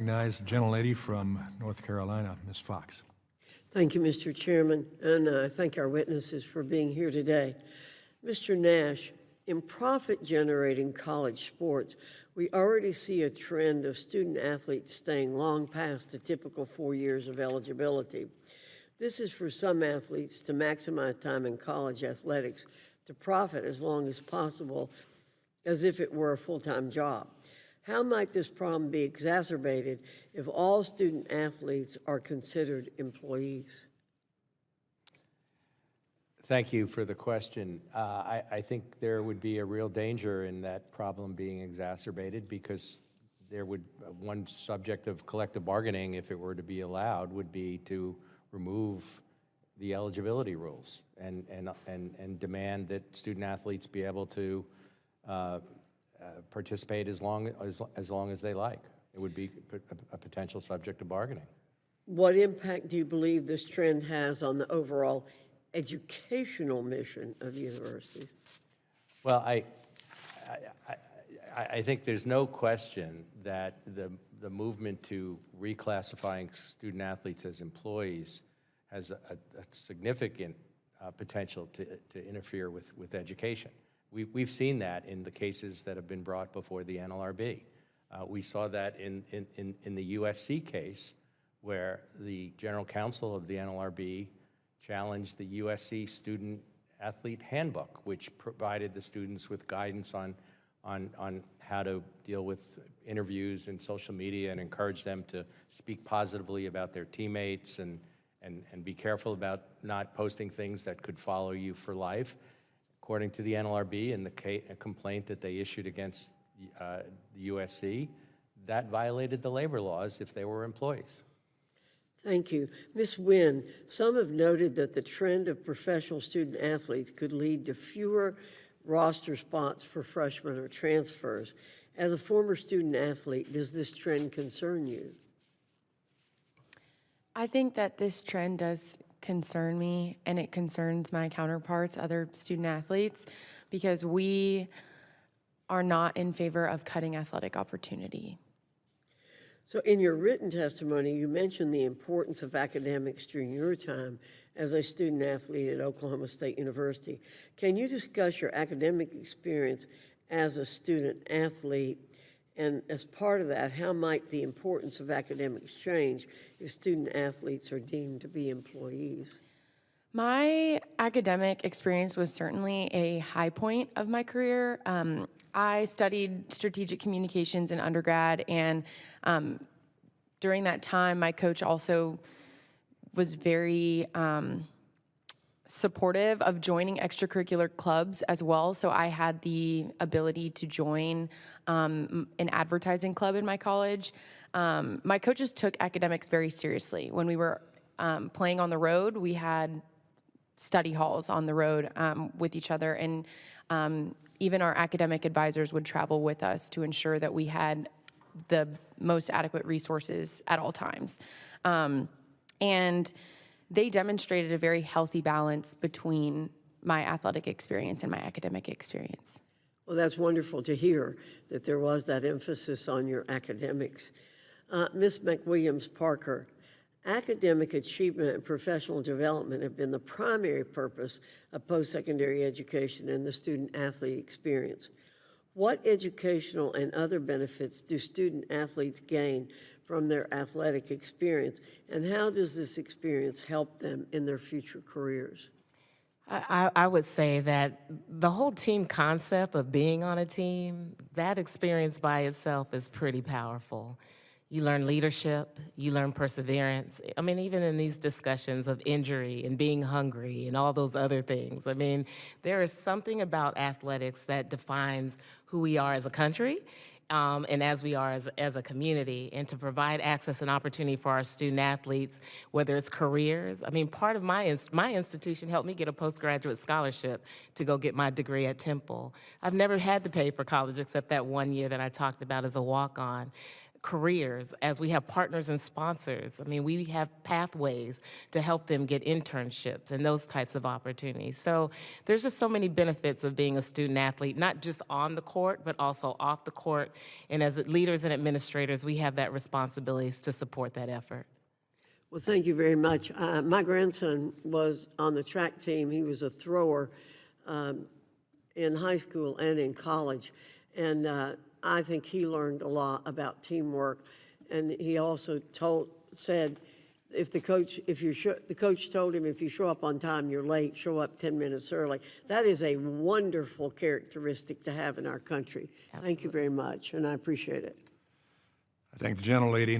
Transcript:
Recognize the gentlelady from North Carolina, Ms. Foxx. Thank you, Mr. Chairman, and I thank our witnesses for being here today. Mr. Nash, in profit-generating college sports, we already see a trend of student athletes staying long past the typical 4 years of eligibility. This is for some athletes to maximize time in college athletics to profit as long as possible, as if it were a full-time job. How might this problem be exacerbated if all student athletes are considered employees? Thank you for the question. I think there would be a real danger in that problem being exacerbated because there would, one subject of collective bargaining, if it were to be allowed, would be to remove the eligibility rules and demand that student athletes be able to participate as long as they like. It would be a potential subject of bargaining. What impact do you believe this trend has on the overall educational mission of universities? Well, I think there's no question that the movement to reclassifying student athletes as employees has a significant potential to interfere with education. We've seen that in the cases that have been brought before the NLRB. We saw that in the USC case, where the general counsel of the NLRB challenged the USC student athlete handbook, which provided the students with guidance on how to deal with interviews and social media and encourage them to speak positively about their teammates and be careful about not posting things that could follow you for life. According to the NLRB and the complaint that they issued against the USC, that violated the labor laws if they were employees. Thank you. Ms. Wynne, some have noted that the trend of professional student athletes could lead to fewer roster spots for freshmen or transfers. As a former student athlete, does this trend concern you? I think that this trend does concern me, and it concerns my counterparts, other student athletes, because we are not in favor of cutting athletic opportunity. So in your written testimony, you mentioned the importance of academics during your time as a student athlete at Oklahoma State University. Can you discuss your academic experience as a student athlete? And as part of that, how might the importance of academics change if student athletes are deemed to be employees? My academic experience was certainly a high point of my career. I studied strategic communications in undergrad, and during that time, my coach also was very supportive of joining extracurricular clubs as well. So I had the ability to join an advertising club in my college. My coaches took academics very seriously. When we were playing on the road, we had study halls on the road with each other, and even our academic advisors would travel with us to ensure that we had the most adequate resources at all times. And they demonstrated a very healthy balance between my athletic experience and my academic experience. Well, that's wonderful to hear that there was that emphasis on your academics. Ms. McWilliams-Parker, academic achievement and professional development have been the primary purpose of post-secondary education and the student-athlete experience. What educational and other benefits do student-athletes gain from their athletic experience, and how does this experience help them in their future careers? I would say that the whole team concept of being on a team, that experience by itself is pretty powerful. You learn leadership, you learn perseverance. I mean, even in these discussions of injury and being hungry and all those other things, I mean, there is something about athletics that defines who we are as a country and as we are as a community, and to provide access and opportunity for our student athletes, whether it's careers. I mean, part of my institution helped me get a postgraduate scholarship to go get my degree at Temple. I've never had to pay for college except that 1 year that I talked about as a walk-on. careers as we have partners and sponsors. I mean, we have pathways to help them get internships and those types of opportunities. So there's just so many benefits of being a student athlete, not just on the court, but also off the court. And as leaders and administrators, we have that responsibility to support that effort. Well, thank you very much. My grandson was on the track team. He was a thrower in high school and in college. And I think he learned a lot about teamwork. And he also said, if the coach told him, if you show up on time, you're late, show up 10 minutes early. That is a wonderful characteristic to have in our country. Absolutely. Thank you very much, and I appreciate it. I thank the gentlelady.